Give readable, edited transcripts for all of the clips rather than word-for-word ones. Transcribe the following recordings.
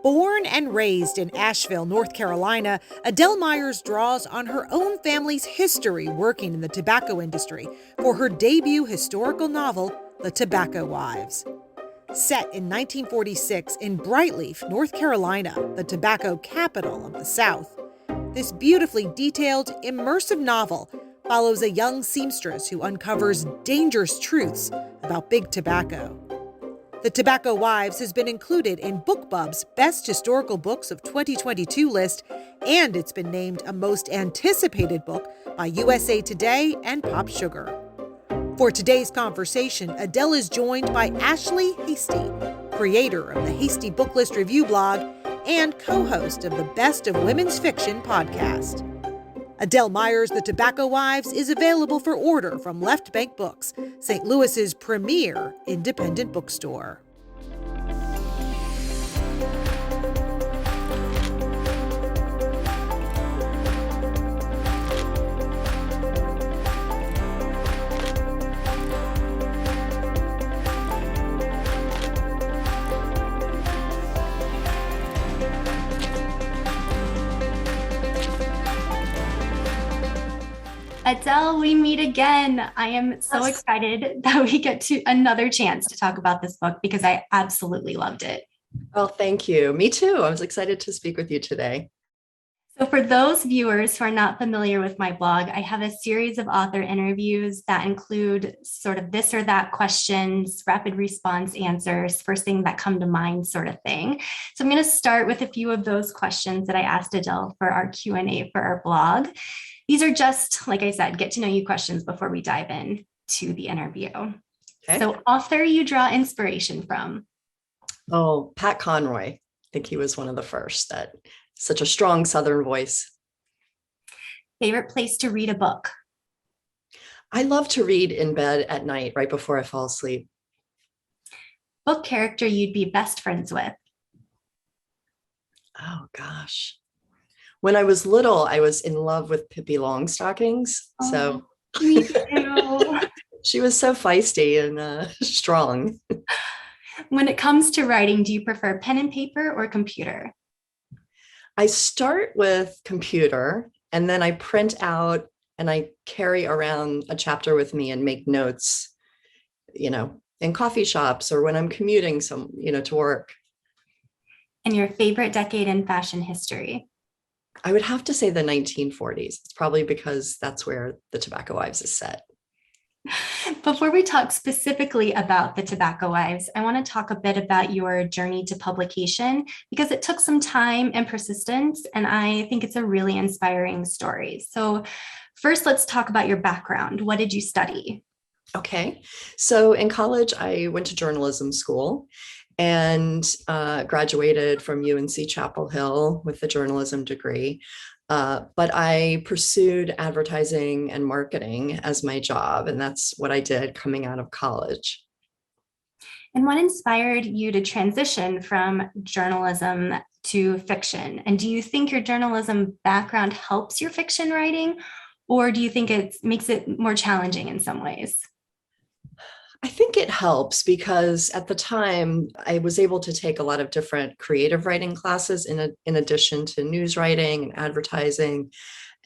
Born and raised in Asheville, North Carolina, Adele Myers draws on her own family's history working in the tobacco industry for her debut historical novel, The Tobacco Wives. Set in 1946 in Brightleaf, North Carolina, the tobacco capital of the South, this beautifully detailed, immersive novel follows a young seamstress who uncovers dangerous truths about big tobacco. The Tobacco Wives has been included in BookBub's Best Historical Books of 2022 list, and it's been named a most anticipated book by USA Today and Pop Sugar. For today's conversation, Adele is joined by Ashley Hasty, creator of the Hasty Book List Review blog and co-host of the Best of Women's Fiction podcast. Adele Myers' The Tobacco Wives is available for order from Left Bank Books, St. Louis's premier independent bookstore. Adele, we meet again. I am so excited that we get to another chance to talk about this book because I absolutely loved it. Well, thank you. Me too. I was excited to speak with you today. So for those viewers who are not familiar with my blog, I have a series of author interviews that include sort of this or that questions, rapid response answers, first thing that come to mind sort of thing. So I'm going to start with a few of those questions that I asked Adele for our Q&A for our blog. These are just, like I said, get to know you questions before we dive in to the interview. Okay. So author you draw inspiration from? Oh, Pat Conroy. I think he was one of the first. That such a strong Southern voice. Favorite place to read a book? I love to read in bed at night, right before I fall asleep. Book character you'd be best friends with? Oh, gosh. When I was little, I was in love with Pippi Longstockings. So me too. She was so feisty and strong. When it comes to writing, do you prefer pen and paper or computer? I start with computer and then I print out and I carry around a chapter with me and make notes, in coffee shops or when I'm commuting to work. And your favorite decade in fashion history? I would have to say the 1940s. It's probably because that's where The Tobacco Wives is set. Before we talk specifically about The Tobacco Wives, I want to talk a bit about your journey to publication because it took some time and persistence, and I think it's a really inspiring story. So first, let's talk about your background. What did you study? Okay. So in college, I went to journalism school and graduated from UNC Chapel Hill with a journalism degree. But I pursued advertising and marketing as my job, and that's what I did coming out of college. And what inspired you to transition from journalism to fiction? And do you think your journalism background helps your fiction writing, or do you think it makes it more challenging in some ways? I think it helps because at the time I was able to take a lot of different creative writing classes in addition to news writing and advertising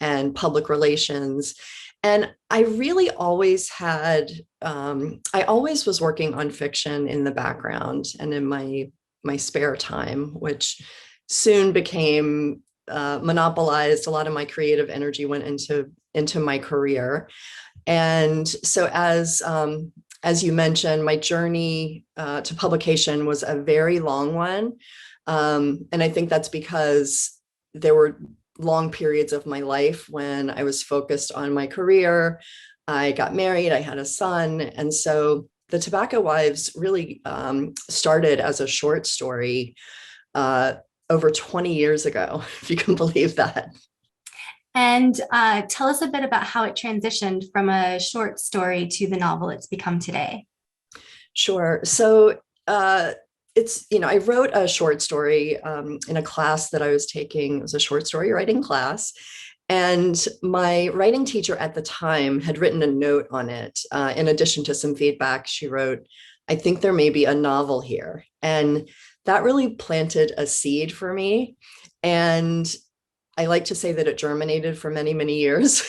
and public relations. And I really always I always was working on fiction in the background and in my spare time, which soon became monopolized. A lot of my creative energy went into my career. And so as you mentioned, my journey to publication was a very long one. And I think that's because there were long periods of my life when I was focused on my career. I got married, I had a son. And so The Tobacco Wives really started as a short story over 20 years ago, if you can believe that. And tell us a bit about how it transitioned from a short story to the novel it's become today. Sure. So I wrote a short story in a class that I was taking. It was a short story writing class. And my writing teacher at the time had written a note on it. In addition to some feedback, she wrote, I think there may be a novel here. And that really planted a seed for me. And I like to say that it germinated for many, many years.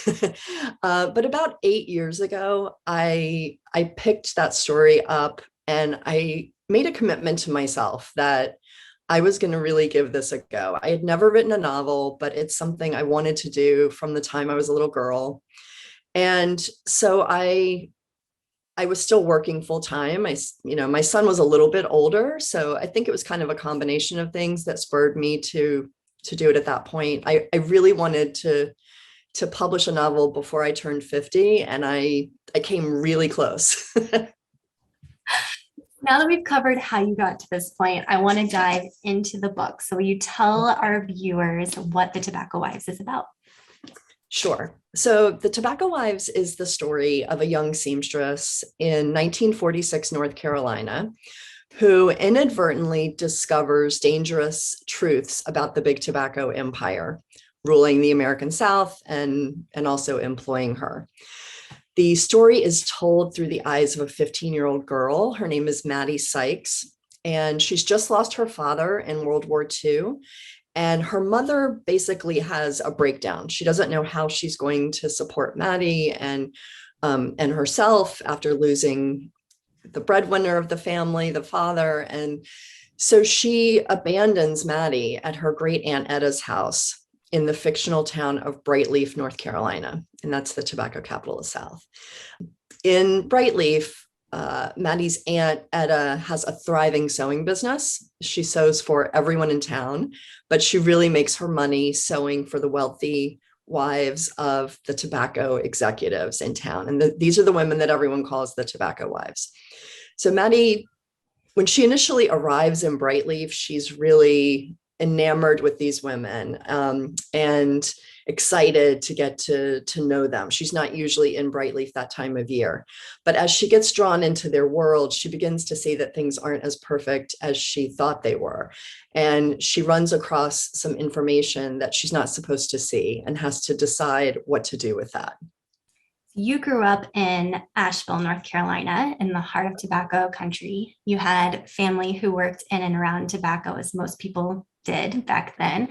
But about 8 years ago, I picked that story up and I made a commitment to myself that I was going to really give this a go. I had never written a novel, but it's something I wanted to do from the time I was a little girl. And so I was still working full time. My son was a little bit older, so I think it was kind of a combination of things that spurred me to do it at that point. I really wanted to publish a novel before I turned 50, and I came really close. Now that we've covered how you got to this point, I want to dive into the book. So will you tell our viewers what The Tobacco Wives is about? Sure. So The Tobacco Wives is the story of a young seamstress in 1946 North Carolina who inadvertently discovers dangerous truths about the big tobacco empire ruling the American South and also employing her. The story is told through the eyes of a 15-year-old girl. Her name is Maddie Sykes, and she's just lost her father in World War II. And her mother basically has a breakdown. She doesn't know how she's going to support Maddie and herself after losing the breadwinner of the family, the father. And so she abandons Maddie at her great aunt Etta's house in the fictional town of Brightleaf, North Carolina. And that's the tobacco capital of the South. In Brightleaf, Maddie's aunt Etta has a thriving sewing business. She sews for everyone in town, but she really makes her money sewing for the wealthy wives of the tobacco executives in town. And these are the women that everyone calls the tobacco wives. So Maddie, when she initially arrives in Brightleaf, she's really enamored with these women and excited to get to know them. She's not usually in Brightleaf that time of year, but as she gets drawn into their world, she begins to see that things aren't as perfect as she thought they were. And she runs across some information that she's not supposed to see and has to decide what to do with that. You grew up in Asheville, North Carolina, in the heart of tobacco country. You had family who worked in and around tobacco, as most people did back then.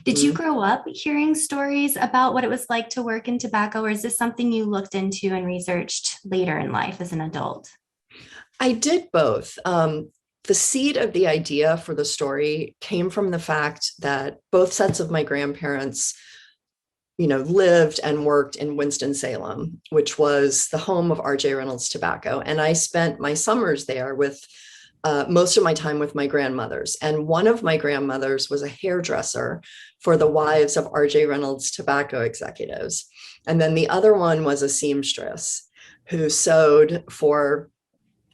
Did you grow up hearing stories about what it was like to work in tobacco, or is this something you looked into and researched later in life as an adult? I did both. The seed of the idea for the story came from the fact that both sets of my grandparents lived and worked in Winston-Salem, which was the home of R.J. Reynolds Tobacco. And I spent my summers there with most of my time with my grandmothers. And one of my grandmothers was a hairdresser for the wives of R.J. Reynolds Tobacco executives. And then the other one was a seamstress who sewed for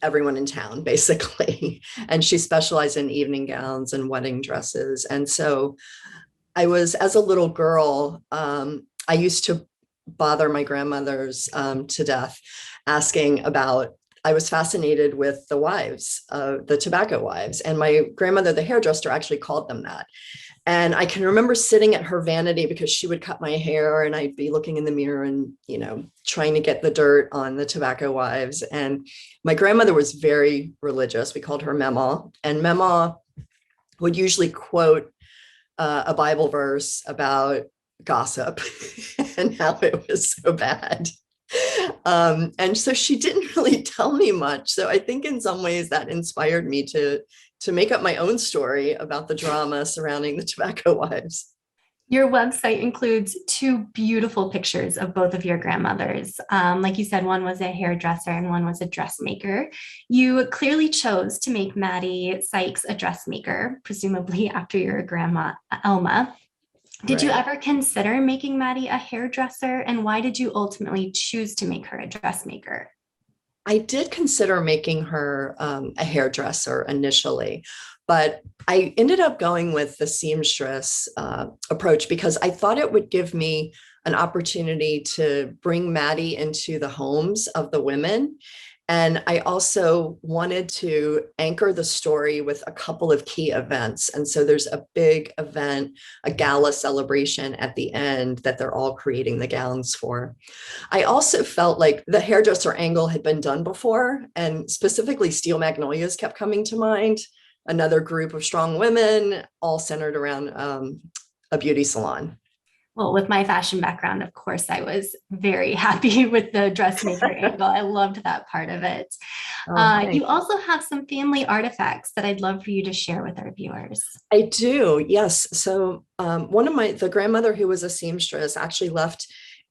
everyone in town, basically. And she specialized in evening gowns and wedding dresses. And so as a little girl, I used to bother my grandmothers to death, asking about, I was fascinated with the wives, the tobacco wives. And my grandmother, the hairdresser, actually called them that. And I can remember sitting at her vanity because she would cut my hair and I'd be looking in the mirror and, trying to get the dirt on the tobacco wives. And my grandmother was very religious. We called her Mema. And Mema would usually quote a Bible verse about gossip and how it was so bad. And so she didn't really tell me much. So I think in some ways that inspired me to make up my own story about the drama surrounding the tobacco wives. Your website includes two beautiful pictures of both of your grandmothers. Like you said, one was a hairdresser and one was a dressmaker. You clearly chose to make Maddie Sykes a dressmaker, presumably after your grandma, Elma. Did you ever consider making Maddie a hairdresser? And why did you ultimately choose to make her a dressmaker? I did consider making her a hairdresser initially, but I ended up going with the seamstress approach because I thought it would give me an opportunity to bring Maddie into the homes of the women And I also wanted to anchor the story with a couple of key events. And so there's a big event, a gala celebration at the end that they're all creating the gowns for. I also felt like the hairdresser angle had been done before, and specifically Steel Magnolias kept coming to mind, another group of strong women, all centered around a beauty salon. Well, with my fashion background, of course, I was very happy with the dressmaker angle. I loved that part of it. You also have some family artifacts that I'd love for you to share with our viewers. I do, yes. So the grandmother who was a seamstress actually left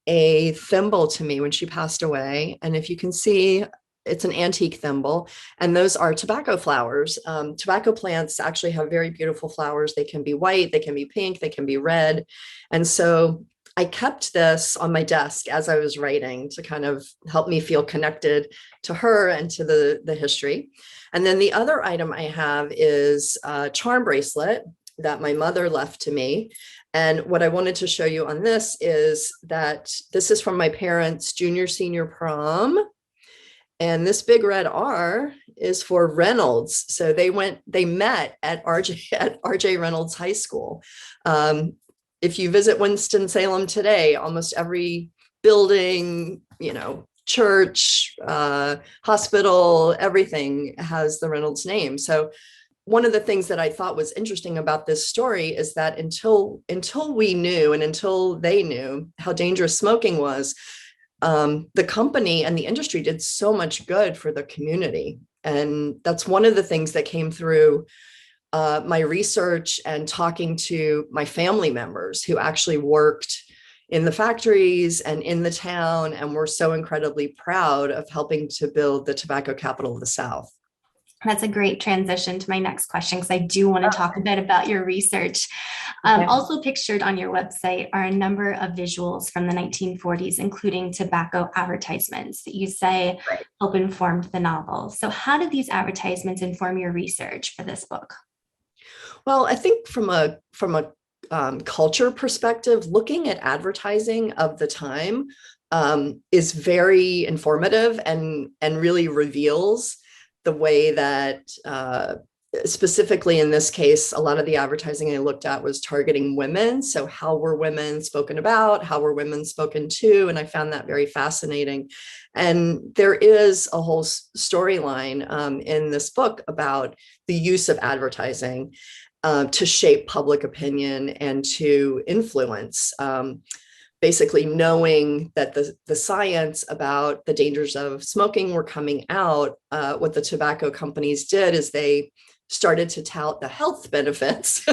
a thimble to me when she passed away. And if you can see, it's an antique thimble, and those are tobacco flowers. Tobacco plants actually have very beautiful flowers. They can be white, they can be pink, they can be red. And so I kept this on my desk as I was writing to kind of help me feel connected to her and to the history. And then the other item I have is a charm bracelet that my mother left to me. And what I wanted to show you on this is that this is from my parents' junior senior prom. And this big red R is for Reynolds. So they met at RJ Reynolds High School. If you visit Winston-Salem today, almost every building, church, hospital, everything has the Reynolds name. So one of the things that I thought was interesting about this story is that until we knew and until they knew how dangerous smoking was, the company and the industry did so much good for the community. And that's one of the things that came through my research and talking to my family members who actually worked in the factories and in the town and were so incredibly proud of helping to build the tobacco capital of the South. That's a great transition to my next question, because I do want to talk a bit about your research. Okay. Also pictured on your website are a number of visuals from the 1940s, including tobacco advertisements that you say help inform the novel. So how did these advertisements inform your research for this book? Well, I think from a culture perspective, looking at advertising of the time is very informative and really reveals the way that specifically in this case, a lot of the advertising I looked at was targeting women. So how were women spoken about? How were women spoken to? And I found that very fascinating. And there is a whole storyline in this book about the use of advertising to shape public opinion and to influence. Basically knowing that the science about the dangers of smoking were coming out, what the tobacco companies did is they started to tout the health benefits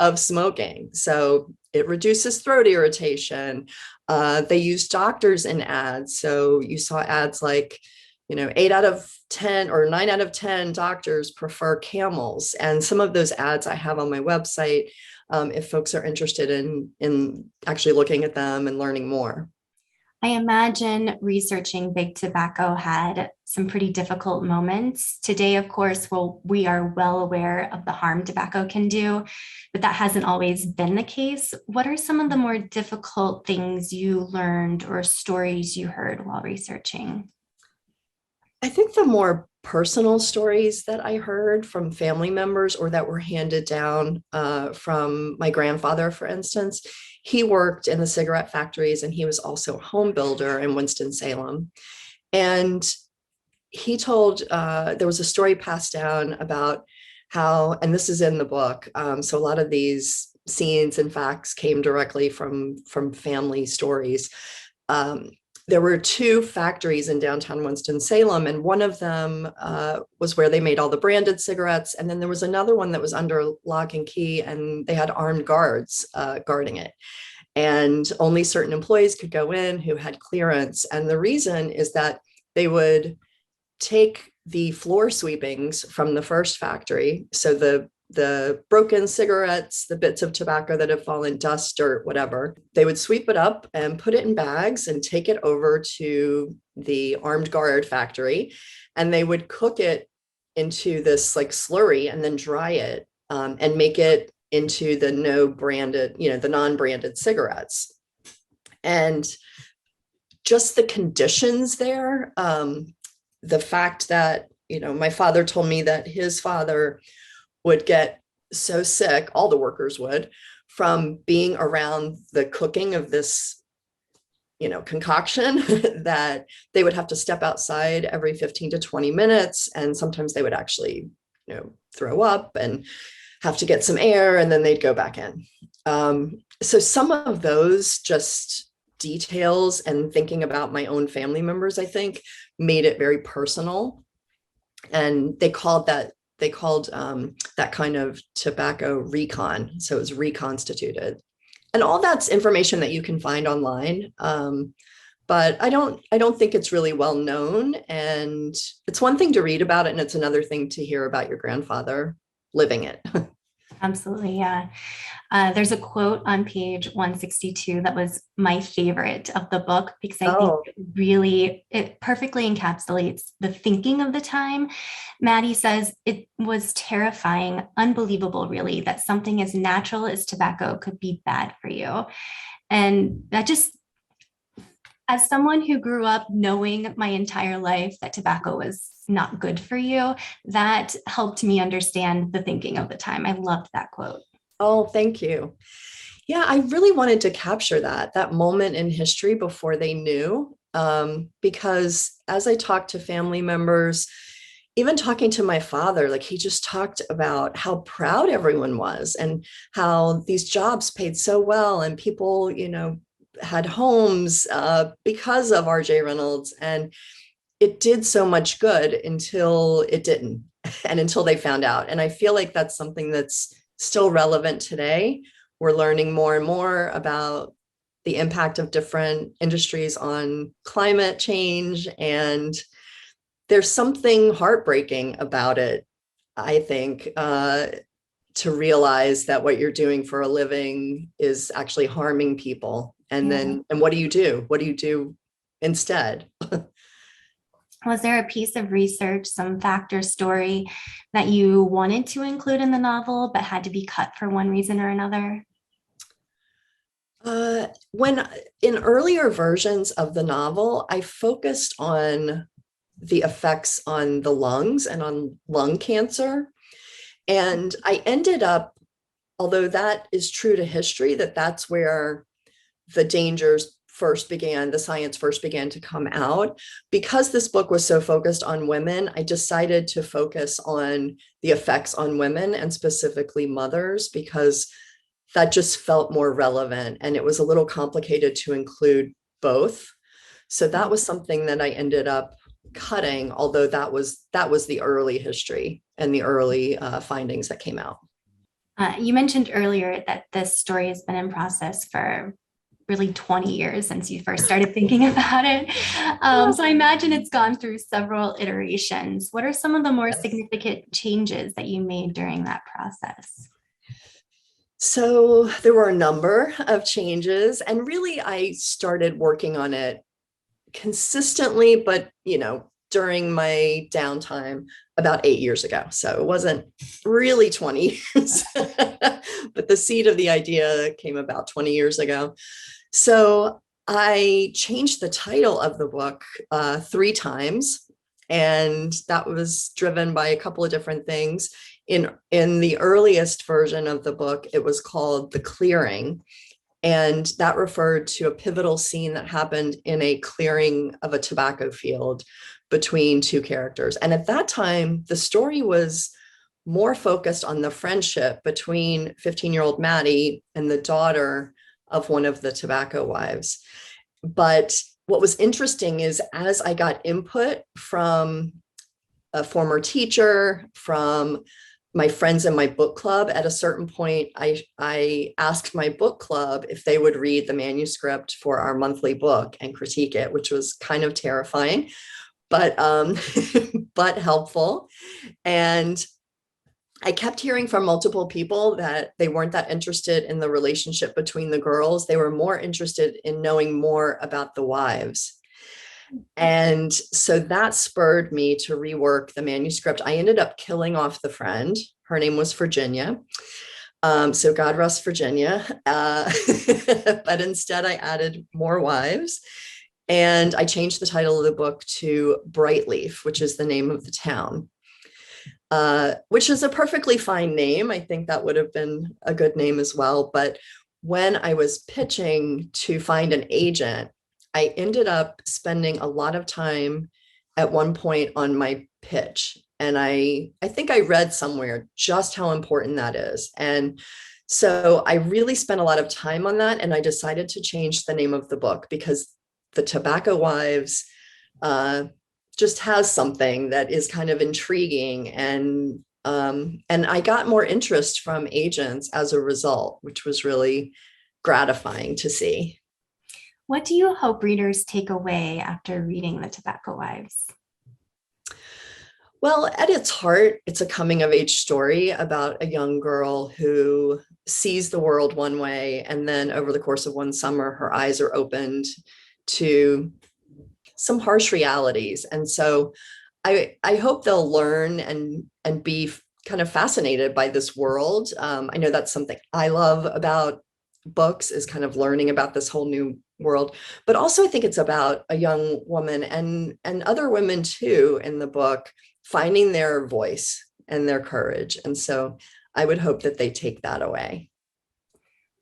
of smoking. So it reduces throat irritation. They use doctors in ads. So you saw ads like, 8 out of 10 or 9 out of 10 doctors prefer Camels. And some of those ads I have on my website if folks are interested in actually looking at them and learning more. I imagine researching big tobacco had some pretty difficult moments. Today, of course, we are well aware of the harm tobacco can do, but that hasn't always been the case. What are some of the more difficult things you learned or stories you heard while researching? I think the more personal stories that I heard from family members or that were handed down from my grandfather, for instance, he worked in the cigarette factories and he was also a home builder in Winston-Salem. And he told, there was a story passed down about how, and this is in the book, so a lot of these scenes and facts came directly from family stories. There were 2 factories in downtown Winston-Salem, and one of them was where they made all the branded cigarettes. And then there was another one that was under lock and key, and they had armed guards guarding it. And only certain employees could go in who had clearance. And the reason is that they would take the floor sweepings from the first factory. So the broken cigarettes, the bits of tobacco that have fallen, dust, dirt, whatever, they would sweep it up and put it in bags and take it over to the armed guard factory. And they would cook it into this like slurry and then dry it and make it into the the non-branded cigarettes. And just the conditions there, the fact that, my father told me that his father would get so sick, all the workers would, from being around the cooking of this, concoction that they would have to step outside every 15 to 20 minutes. And sometimes they would actually, throw up and have to get some air, and then they'd go back in. So some of those just details and thinking about my own family members, I think, made it very personal. And they called that kind of tobacco recon. So it was reconstituted. And all that's information that you can find online. But I don't think it's really well known. And it's one thing to read about it, and it's another thing to hear about your grandfather living it. Absolutely. Yeah. There's a quote on page 162 that was my favorite of the book, because I think it perfectly encapsulates the thinking of the time. Maddie says, it was terrifying, unbelievable, really, that something as natural as tobacco could be bad for you. And that just, as someone who grew up knowing my entire life that tobacco was not good for you, that helped me understand the thinking of the time. I loved that quote. Oh, thank you. Yeah, I really wanted to capture that moment in history before they knew, because as I talked to family members, even talking to my father, like, he just talked about how proud everyone was and how these jobs paid so well, and people, had homes because of RJ Reynolds. And it did so much good until it didn't, and until they found out. And I feel like that's something that's still relevant today. We're learning more and more about the impact of different industries on climate change. And there's something heartbreaking about it, I think, to realize that what you're doing for a living is actually harming people. And then, and what do you do? What do you do instead? Was there a piece of research, some fact or story that you wanted to include in the novel, but had to be cut for one reason or another? When in earlier versions of the novel, I focused on the effects on the lungs and on lung cancer. And I ended up, although that is true to history, that's where the dangers first began, the science first began to come out. Because this book was so focused on women, I decided to focus on the effects on women, and specifically mothers, because that just felt more relevant, and it was a little complicated to include both. So that was something that I ended up cutting, although that was the early history and the early findings that came out. You mentioned earlier that this story has been in process for really 20 years since you first started thinking about it. So I imagine it's gone through several iterations. What are some of the more significant changes that you made during that process? So there were a number of changes, and really I started working on it consistently, but during my downtime about 8 years ago. So it wasn't really 20 years, but the seed of the idea came about 20 years ago. So I changed the title of the book 3 times, and that was driven by a couple of different things. In the earliest version of the book, it was called The Clearing, and that referred to a pivotal scene that happened in a clearing of a tobacco field between 2 characters. And at that time, the story was more focused on the friendship between 15-year-old Maddie and the daughter of one of the tobacco wives. But what was interesting is, as I got input from a former teacher, from my friends in my book club, at a certain point, I asked my book club if they would read the manuscript for our monthly book and critique it, which was kind of terrifying, but but helpful. And I kept hearing from multiple people that they weren't that interested in the relationship between the girls. They were more interested in knowing more about the wives. And so that spurred me to rework the manuscript. I ended up killing off the friend. Her name was Virginia. So God rest Virginia. But instead I added more wives. And I changed the title of the book to Brightleaf, which is the name of the town, which is a perfectly fine name. I think that would have been a good name as well. But when I was pitching to find an agent, I ended up spending a lot of time at one point on my pitch. And I think I read somewhere just how important that is. And so I really spent a lot of time on that. And I decided to change the name of the book because The Tobacco Wives just has something that is kind of intriguing. And I got more interest from agents as a result, which was really gratifying to see. What do you hope readers take away after reading The Tobacco Wives? Well, at its heart, it's a coming of age story about a young girl who sees the world one way, and then over the course of one summer, her eyes are opened to some harsh realities. And so I hope they'll learn and be kind of fascinated by this world. I know that's something I love about books, is kind of learning about this whole new world. But also I think it's about a young woman and other women too in the book finding their voice and their courage. And so I would hope that they take that away.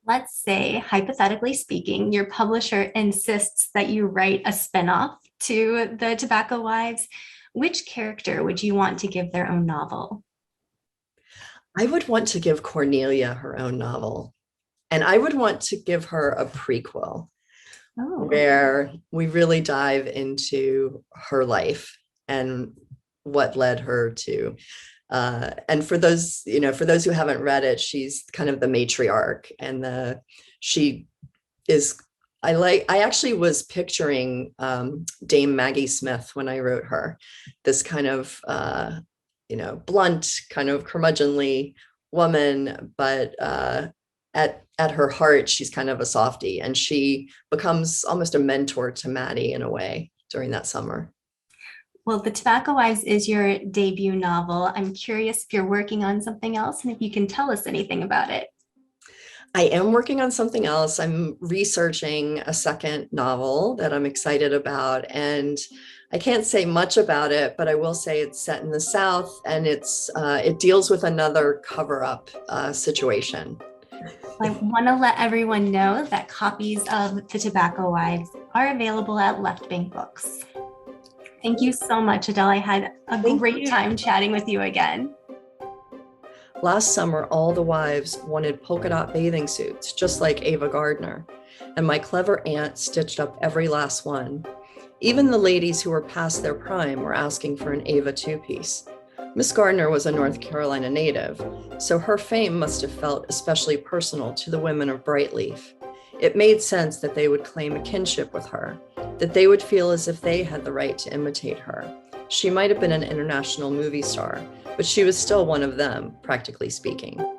Let's say, hypothetically speaking, your publisher insists that you write a spinoff to The Tobacco Wives. Which character would you want to give their own novel? I would want to give Cornelia her own novel. And I would want to give her a prequel where we really dive into her life and what led her to. And for those who haven't read it, she's kind of the matriarch, and she is. I actually was picturing Dame Maggie Smith when I wrote her, this kind of blunt, kind of curmudgeonly woman, but at her heart, she's kind of a softie, and she becomes almost a mentor to Maddie in a way during that summer. Well, The Tobacco Wives is your debut novel. I'm curious if you're working on something else and if you can tell us anything about it. I am working on something else. I'm researching a second novel that I'm excited about, and I can't say much about it, but I will say it's set in the South, and it deals with another cover-up situation. I want to let everyone know that copies of The Tobacco Wives are available at Left Bank Books. Thank you so much, Adele. I had a great time chatting with you again. Last summer, all the wives wanted polka dot bathing suits, just like Ava Gardner, and my clever aunt stitched up every last one. Even the ladies who were past their prime were asking for an Ava two-piece. Miss Gardner was a North Carolina native, so her fame must have felt especially personal to the women of Brightleaf. It made sense that they would claim a kinship with her, that they would feel as if they had the right to imitate her. She might have been an international movie star, but she was still one of them, practically speaking.